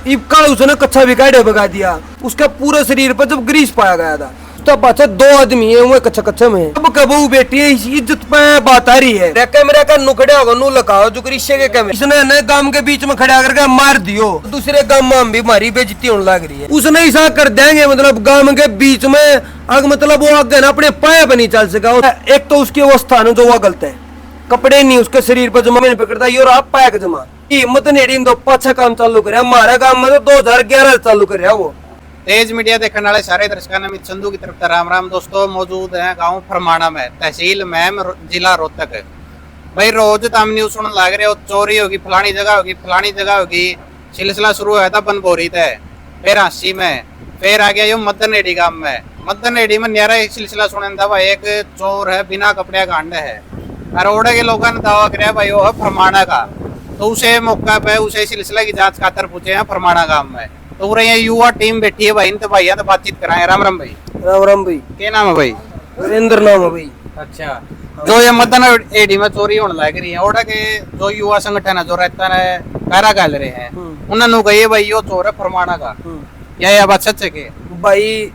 इबका उसने कच्चा भी काटे भगा दिया। उसके पूरे शरीर पर जब ग्रीस पाया गया था तो पाछा 2 आदमी है वो कच्चा कच्चे में। अब कबू बेटी है इज्जत पे बात आ रही है। कैमरे का नुकड़िया होगा नु लगाओ जो रिश्ते के कैमरे इसने नए गांव के बीच में खड़ा करके मार दियो। दूसरे गांव में भी हमारी बेइज्जती होने लग रही है। उसने ऐसा कर देंगे मतलब गांव के बीच में अग मतलब वो आगे ना अपने पाए पर नहीं चल सका। एक तो उसकी अवस्था न जो वो गलत है, कपड़े नहीं उसके शरीर पर जमा नहीं पकड़ता ये और आप पाया जमा हिम्मत नहीं तो पाछा काम चालू कर हमारा काम में तो 2011 चालू कर रहा वो। तेज मीडिया देखने वाले सारे दर्शकों ने संधू की तरफ राम राम। दोस्तों मौजूद हैं गांव फरमाना में, तहसील मैम, जिला रोहतक। भाई रोज तम न्यूज सुनने लग रहे हो चोरी होगी फलानी जगह होगी फलानी जगह होगी। सिलसिला शुरू हुआ था बनभोरी थे, फिर हांसी में, फिर आ गया यो मदन एडी गांव में। मदन एडी में न्यारा सिलसिला सुने था भाई एक चोर है बिना कपड़े गांड है। अरोड़ा के लोगों ने दावा कराया भाई वो है फरमाना का। तो उसे मौका पे उसे सिलसिला की जांच खातर पूछे हैं फरमाना गांव में। तो पूरे यहाँ युवा टीम बैठी है भाई इनसे भाई तो बातचीत कराए। राम राम भाई। राम राम भाई। क्या नाम है भाई? वीरेंद्र नाम है भाई। अच्छा, जो ये मदन एडी में चोरी होने लग रही है ओड़ा के जो युवा संगठन है जो रहता है पैरा गाल रहे हैं उन्होंने कही भाई यो चोर है फरमाना का, या बात सच है के भाई?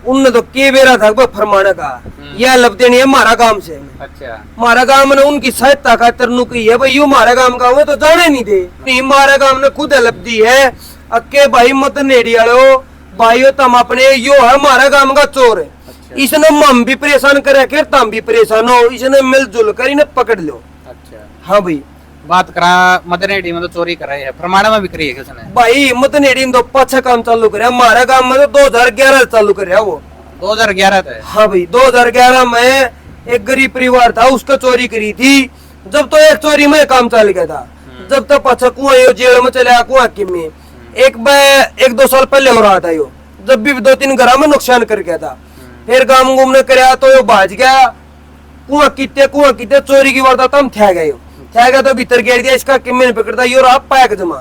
उनने तो के बेरा था फरमाना का यह लपते नहीं है हमारा काम से। अच्छा, हमारा काम ने उनकी सहायता खातर नु की है भाई यो हमारा काम का हुआ तो जाने नहीं दे। नहीं हमारा काम ने खुद लप दी है अक्के भाई मत नेड़ी वालो भाई तुम अपने यो है हमारा काम का चोर है। अच्छा। इसने हम भी परेशान करे के तुम भी परेशान हो, इसने मिलजुल कर इन्हें पकड़ लो। अच्छा हाँ भाई बात करा मदन एडी में तो चोरी कर रहे हैं फरमाना में बिक्री है किसने? भाई मदन एडी में तो पाछा काम चालू करे हमारा काम में तो 2011 चालू करे वो। 2011 था? हाँ भाई 2011 में एक गरीब परिवार था उसका चोरी करी थी। जब तो एक चोरी में काम चल गया था जब तक पाछा कुआं जेल में चले कुआं की में एक 2 साल पहले हो रहा था यो जब भी 2-3 घर में नुकसान कर गया था। फिर काम घूमने कराया तो यो भाज गया कुआं कीते चोरी की वारदात हम थे गए तो भीतर गिर दिया इसका किम्मे नहीं पकड़ता यो आप पाया जमा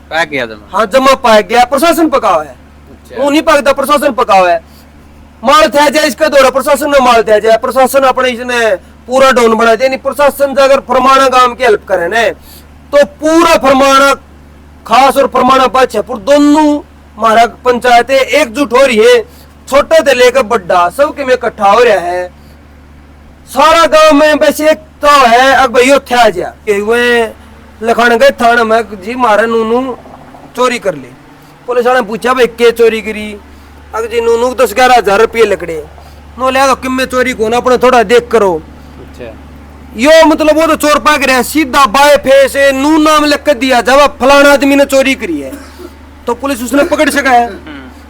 पाया गया जमा। हाँ जमा पाया गया प्रशासन पकावा है। अच्छा। वो नहीं पकता प्रशासन पकावा है माल थे जाए इसका दौरा प्रशासन ने माल थे जाए प्रशासन अपने इसने पूरा डोन बना दिया। नहीं प्रशासन से अगर फरमाना गांव की हेल्प करे न तो पूरा फरमाना खास और फरमाना बादशाहपुर दोनों हमारा पंचायतें एकजुट हो रही है। छोटे से लेकर बड़ा सबके में इकट्ठा हो रहा है। सारा गांव में वैसे एक तो है अब भाई थे जा लखान गए थाना में जी मारा नूनू चोरी कर ली। पुलिस वाले पूछा भाई के चोरी करी अगर जी नूनू 10-11 रुपये लकड़े नो लिया किम्मे चोरी को ना अपने थोड़ा देख करो। अच्छा यो मतलब वो तो चोर पाक रहे सीधा बाय फेस नू नाम लिख कर दिया जब फलाना आदमी ने चोरी करी है तो पुलिस उसने पकड़ सका है।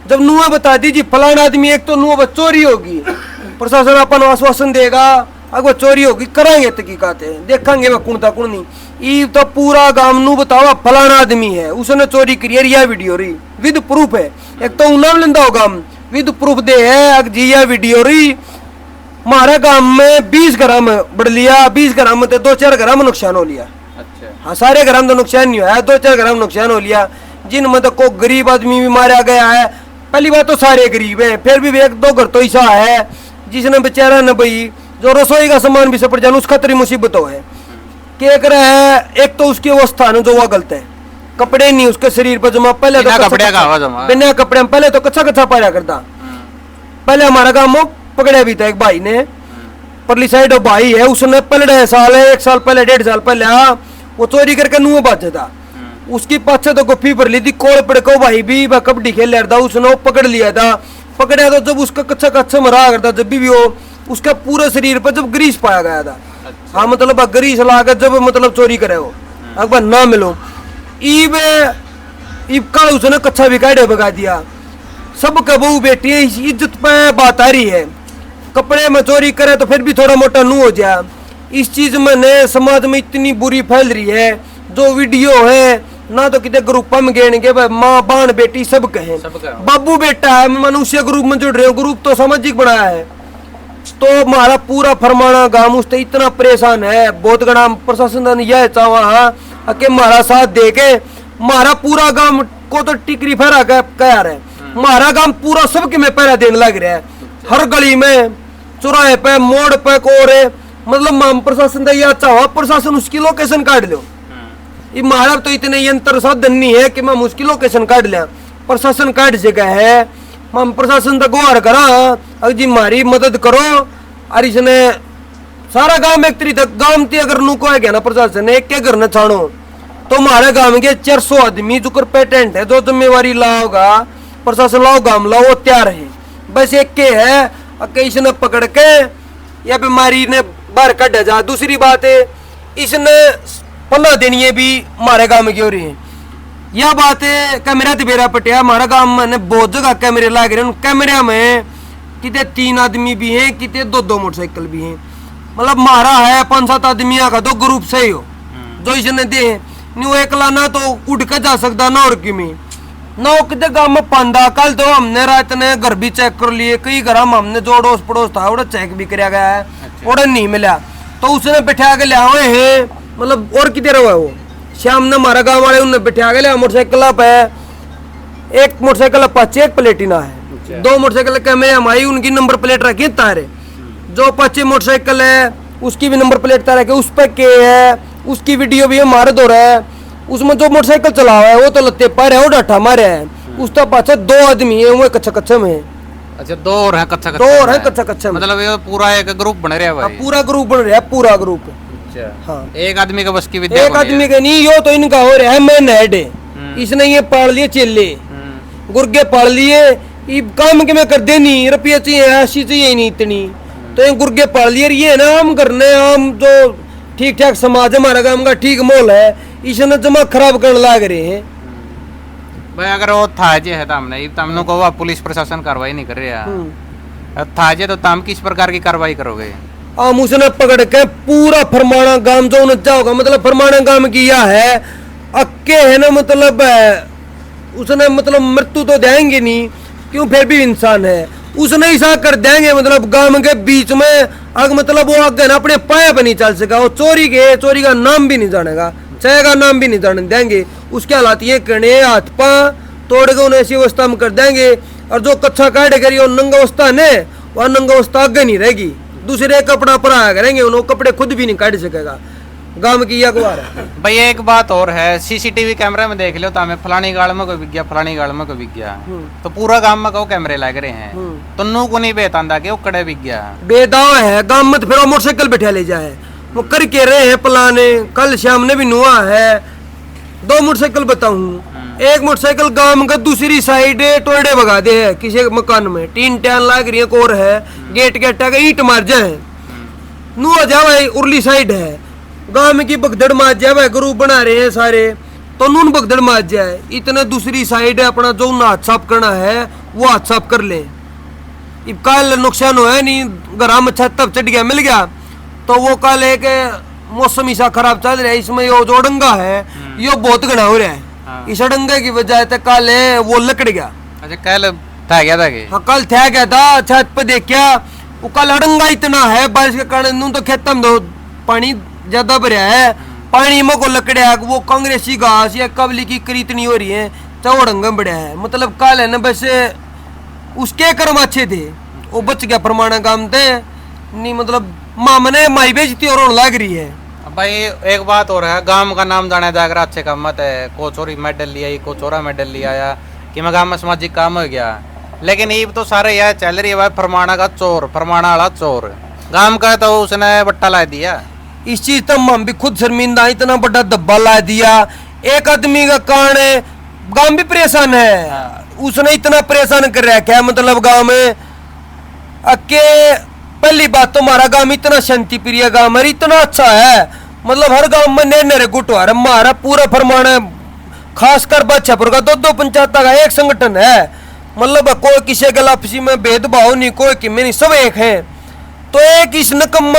जब नुआ बता दी जी फलाना आदमी एक तो नुआ चोरी होगी प्रशासन अपन आश्वासन देगा अगर चोरी होगी कराएंगे तहकीकात देखेंगे वह कौन था कौन नहीं। ये तो पूरा गांव नू बताओ फलाना आदमी है उसने चोरी करी है यह वीडियो रही विद प्रूफ है। एक तो नाम लेंदा होगा विद प्रूफ दे है जी यह वीडियो रही हमारे गांव में 20 ग्राम बढ़ लिया 20 ग्राम में 2-4 ग्राम नुकसान हो लिया। अच्छा हाँ सारे ग्राम तो नुकसान नहीं हुआ है 2-4 ग्राम नुकसान हो लिया जिनमें तो कोई गरीब आदमी भी मारा गया है। पहली बात तो सारे गरीब है फिर भी 1-2 घर तो ऐसा है जिसने बेचारा न भाई जो रसोई का सामान भी सब जान उस खतरी मुसीबत है क्या कर रहा है। एक तो उसकी अवस्था न जो वह गलत है कपड़े नहीं उसके शरीर पर जमा पहले तो बिना कपड़े में पहले तो कच्चा पाया करता। पहले हमारा गाँव में पकड़ा भी था एक भाई ने परली साइड भाई है उसने पहले 1 साल पहले 1.5 साल पहले वो चोरी करके नुआ बाजा था उसकी पाछे तो गुफी भर ली थी कोल पड़ को भाई भी कबड्डी खेल रहा था उसने पकड़ लिया था। पकड़ा तो जब उसका कच्चा मरा करता जब भी वो उसका पूरे शरीर पर जब ग्रीस पाया गया था। अच्छा। हाँ मतलब ग्रीस लाकर जब मतलब चोरी करे वो अकबर ना मिलो ईब का उसने कच्चा भी काटे भगा दिया। सब कबू बेटी है इज्जत पे बात आ रही है कपड़े में चोरी करे तो फिर भी थोड़ा मोटा नू हो जाए। इस चीज में ने समाज में इतनी बुरी फैल रही है जो वीडियो है ना तो कितने ग्रुप में गेन के माँ बाण बेटी सब कहे बाबू बेटा है मनुष्य ग्रुप में जुड़ रहे हो ग्रुप तो सामाजिक बनाया है। तो हमारा पूरा फरमाना गांव उससे इतना परेशान है बहुत गणा प्रशासन ने यह चाहा कि हमारा साथ दे के हमारा पूरा गांव को तो टिकरी फहरा कह रहे हमारा गांव पूरा सबके में पहरा देने लग रहा है। हर गली में चौराहे पे मोड़ पे कोरे मतलब प्रशासन यह चाहो प्रशासन उसकी लोकेशन काट लो ये महाराज तो इतने यंत्र साधन नहीं है कि मैं मुश्किल लोकेशन काट लिया, प्रशासन काट जगह है, मैं प्रशासन तक गुहार करा अगर जी हमारी मदद करो। और इसने सारा गांव एक तरी तक गांव थी अगर नुको है क्या ना प्रशासन एक के घर न छाणो तो हमारे गांव के 400 आदमी जो कर पेटेंट है जो जिम्मेवारी लाओगा प्रशासन लाओ गांव लाओ वो तैयार है, बस एक के है कि इसने पकड़ के या बीमारी ने बाहर कट जा। दूसरी बात है इसने 15 दिन ये भी हमारे गांव में क्यों रही है, यह बात है कैमरा बेरा पटिया हमारा गांव में बहुत जगह कैमरे लग रहे हैं, कैमरे में कितने 3 आदमी भी हैं कितने 2 मोटरसाइकिल भी हैं, मतलब मारा है 5-7 आदमी का तो ग्रुप से ही हो जो इसने दे नहीं वो एकला ना तो उठ के जा सकता ना और कि में ना कितने गांव में पांदा। कल तो हमने रात ने घर भी चेक कर लिए, कई घर हमने जो अड़ोस पड़ोस था वो चेक भी कराया गया है, वो नहीं मिला तो उसने बिठा के लिया हुए हैं, मतलब और किधर हुआ वो शाम ने हमारा गांव वाले उन्हें बिठा के लिया मोटरसाइकिल पे, एक मोटरसाइकिल अपाचे एक प्लेटिना है, 2 मोटरसाइकिल कैमरे हमारी उनकी नंबर प्लेट रखी है तारे, जो अपाचे मोटरसाइकिल है उसकी भी नंबर प्लेट तार रखी उस पर के है, उसकी वीडियो भी हमारे दो रहा है, उसमें जो मोटरसाइकिल चला हुआ है वो तो लत्ते पर है वो डाठा मारे है, उस तो पाछे 2 आदमी है वो कच्चा कच्चे में है। अच्छा 2 और हैं कच्चा 2 और है कच्चा कच्चे में, मतलब ये पूरा एक ग्रुप बन रहा है भाई, पूरा ग्रुप बन रहा है पूरा ग्रुप। अच्छा हाँ एक आदमी का बस की विद्या एक आदमी का नहीं यो तो इनका हो रहा है मैन हेड है, इसने ये पाल लिए चेले गुर्गे पाल लिए ये काम के में कर देनी रुपये चाहिए ऐसी चाहिए नहीं इतनी तो ये गुर्गे पाल लिए ये ना हम करने हम जो ठीक ठाक समाज हमारा गांव का ठीक मोल है इसने जमा खराब करने लग रहे हैं भाई। अगर वो था जे है हमने तमनो को वो पुलिस प्रशासन कार्रवाई नहीं कर रहा था जे तो तम किस प्रकार की कार्रवाई करोगे? हम उसने पकड़ के पूरा फरमाना गांव जो उन्हें होगा मतलब फरमाना गांव किया है अक्के है ना मतलब उसने मतलब मृत्यु तो देंगे नहीं क्यों फिर भी इंसान है उसने ऐसा कर देंगे मतलब गांव के बीच में अगर मतलब वो आगे ना अपने पाए पे नहीं चल सका वो चोरी का नाम भी नहीं जानेगा चाय का नाम भी नहीं जाने देंगे उसके हालात ये करने हाथ पा तोड़ के उन्हें ऐसी अवस्था में कर देंगे और जो कच्चा काटे करी वो नंगा अवस्था है वह नंगा अवस्था आगे नहीं रहेगी दूसरे कपड़ा पराया करेंगे उन्होंने कपड़े खुद भी नहीं काट सकेगा गांव की यह गुहार है। भाई एक बात और है सीसीटीवी कैमरे में देख लो तो हमें फलानी गाड़ में कोई विज्ञा फलानी गाड़ में कोई विज्ञा तो पूरा गांव में कहो कैमरे लग रहे हैं तो नू को नहीं बेतांदा कि वो कड़े विज्ञा बेदाव है गांव में फिर मोटरसाइकिल बैठा ले जाए वो करके रहे हैं प्लाने कल शाम ने भी नुआ है 2 मोटरसाइकिल बताऊं एक मोटरसाइकिल गांव का दूसरी साइड टोयडे भगा दे है किसी मकान में 3 टैन लाग रही है कोर है गेट के अट्टा ईट मार जाए नू आ जाए उर्ली साइड है गांव में की भगदड़ मार जाए ग्रुप बना रहे हैं सारे तो नून भगदड़ मार जाए इतने दूसरी साइड है अपना जो हाथ साफ करना है वो हाथ साफ कर ले कल नुकसान हुआ है नहीं घर में छत तब चढ़ गया मिल गया तो वो कल एक मौसम ऐसा खराब चल रहा है इसमें यो जो डंगा है यो बहुत घना हो रहा है इस डंगे की वजह से कल वो लकड़ गया। अच्छा कल था गया था कि हाँ कल था गया था छत पे देखा वो कल डंगा इतना है बारिश के कारण तो खेत में पानी ज्यादा भरा है पानी में को लकड़िया वो कांग्रेसी घास या कबली की करी इतनी हो रही है चाहे डंगा बढ़िया है मतलब कल है ना वैसे उसके कर्म अच्छे थे वो बच गया परमाणा काम थे नहीं मतलब मामने माई बेचती और लग रही है। भाई एक बात और है गांव का नाम जाना जाएगा अच्छे काम मत है को चोरी मेडल लिया को चोरा मेडल लिया या कि मैं गांव में सामाजिक काम हो गया लेकिन ये तो सारे यह चल रही है भाई फरमाना का चोर फरमाना वाला चोर गांव का तो उसने बट्टा ला दिया इस चीज तक हम भी खुद शर्मिंदा इतना बड़ा धब्बा ला दिया एक आदमी का कारण गांव भी परेशान है उसने इतना परेशान कर रखा है मतलब गांव में अके पहली बात तो हमारा गांव इतना शांति प्रिय गांव है इतना अच्छा है मतलब हर गांव में नए नए गुटवार हमारा पूरा फरमाना खासकर बादशाहपुर का 2 पंचायत का एक संगठन है मतलब कोई किसी के आपसी में भेदभाव नहीं कोई कि नहीं सब एक है तो एक इस नकम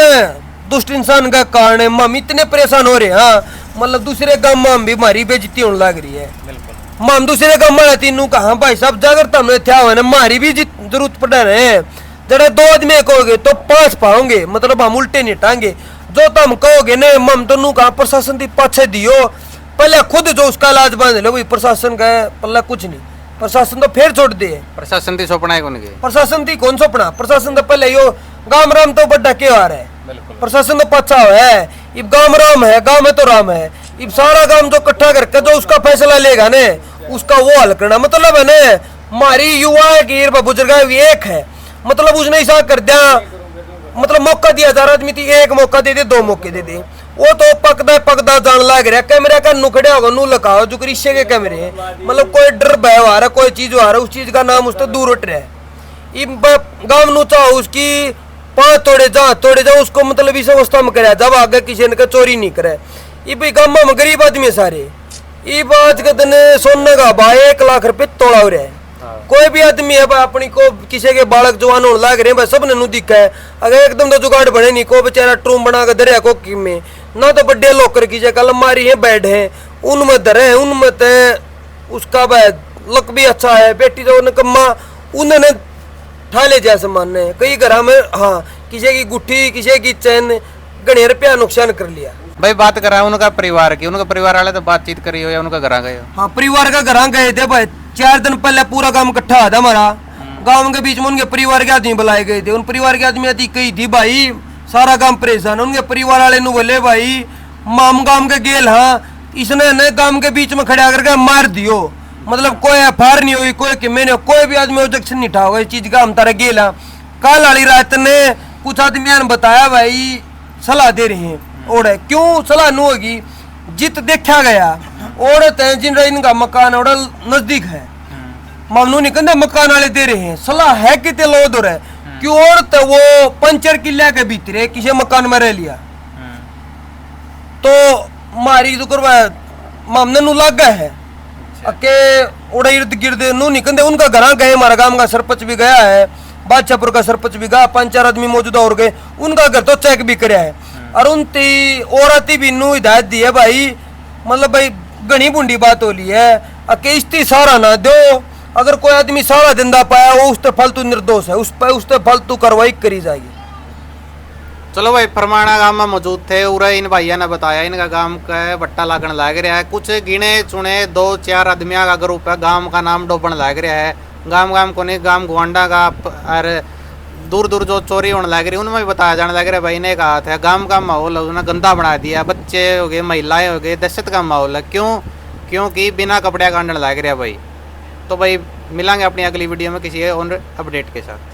दुष्ट इंसान का कारण है हम इतने परेशान हो रहे हैं मतलब दूसरे गांव में हम भी हमारी बेइज्जती होने लग रही है हम दूसरे गांव में तीनों कहा भाई साहब जागृत हमने थया हुआ हमारी भी जरूरत पड़ रहे हैं जरा 2 आदमी कहोगे तो 5 पाओगे मतलब हम उल्टे नहीं टांगे जो तुम कहोगे न हम दोनों कहा प्रशासन की पाछे दियो पहले खुद जो उसका इलाज बांध लो भाई प्रशासन का पल्ला कुछ नहीं प्रशासन तो फिर छोड़ दे प्रशासन की सौंपना है प्रशासन की कौन सौंपना प्रशासन तो पहले यो गांव राम तो बड़ा क्यों आ रहा है प्रशासन तो पचा हुआ है गांव राम है गांव में तो राम है ये सारा काम जो इकट्ठा करके जो उसका फैसला लेगा ने उसका वो हल करना मतलब है ने हमारी युवा की बुजुर्ग एक है मतलब उसने ऐसा कर दिया मतलब मौका दिया 1000 आदमी थी एक मौका दे दे 2 मौके दे दे वो तो पकदा जान लग रहा कैमरा का नुखड़िया होगा नू लकाओ जो रिश्ते के कैमरे हैं मतलब कोई डर भय आ रहा कोई चीज आ रहा उस चीज का नाम उससे दूर उठ रहा है गांव नू चाहो उसकी 5 तोड़े जा उसको मतलब इस अवस्था में करे जब आगे किसी ने चोरी नहीं करे ये भाई गांव में गरीब आदमी सारे ये बात के दिन सोने का भाई 1 लाख रुपए तोड़ा हो रहा है कोई भी आदमी है भाई अपनी को किसी के बालक जवान होने लग रहे हैं भाई सबने नू दिखा है अगर एकदम तो जुगाड़ बने नहीं को बेचारा ट्रूम बना के दरिया को में ना तो बड़े लोकर की जगह अलमारी है बेड है उनमें दरे उनमें उसका भाई लक भी अच्छा है बेटी तो निकम्मा उन्होंने ठाले जैसे मानने कई घर में हाँ किसी की गुट्ठी किसी की चैन घने रुपया नुकसान कर लिया भाई बात करा उनका परिवार की उनका परिवार वाले तो बातचीत करी हो या उनका घर गए हो हाँ परिवार का घर गए थे भाई 4 दिन पहले पूरा काम इकट्ठा था हमारा गांव के बीच में उनके परिवार के आदमी बुलाए गए थे उन परिवार के आदमी आती कही थी भाई सारा काम परेशान उनके परिवार वाले नु बोले भाई माम गांव के गेल हाँ इसने न गांव के बीच में खड़ा करके मार दियो मतलब कोई एफआईआर नहीं हुई कोई मैंने कोई भी आदमी ऑब्जेक्शन नहीं उठाओ इस चीज का हम तारा गेल हाँ कल वाली रात ने कुछ आदमियों ने बताया भाई सलाह दे रहे हैं और क्यों सलाह नहीं होगी जित देखा गया औरत है जिन इनका मकान और नजदीक है मामनू नहीं कहते मकान वाले दे रहे हैं सलाह है कि लो दो रहे क्यों औरत वो पंचर किला के भीतर किसी मकान में रह लिया तो मारी तो करवा मामने नु लग गया है अके उड़ा इर्द गिर्द नु नहीं कहते उनका घर गए हमारा गांव का सरपंच भी गया है बादशाहपुर का सरपंच भी गया 5-4 आदमी मौजूदा और गए उनका घर तो चेक भी कराया है और उनती औरती भी नू हिदायत दी है भाई मतलब भाई घनी बुंडी बात हो ली है अके इस्ती सहारा ना दो अगर कोई आदमी सहारा दिंदा पाया वो उसते फालतू निर्दोष है उस पर उसते फालतू कार्रवाई करी जाएगी। चलो भाई फरमाना गांव में मौजूद थे उरा इन भैया ने बताया इनका गांव का बट्टा लागण लग रहा है कुछ गिने चुने 2-4 आदमियों का ग्रुप है गांव का नाम डोबन लग रहा है गांव को नहीं गांव गुआंडा का और दूर दूर जो चोरी होने लग रही उनमें भी बताया जाने लग रहा है भाई ने कहा था गांव का माहौल उन्होंने गंदा बना दिया बच्चे हो गए महिलाएं हो गए दहशत का माहौल है क्योंकि बिना कपड़े कांडन लग रहा है भाई। तो भाई मिलांगे अपनी अगली वीडियो में किसी और अपडेट के साथ।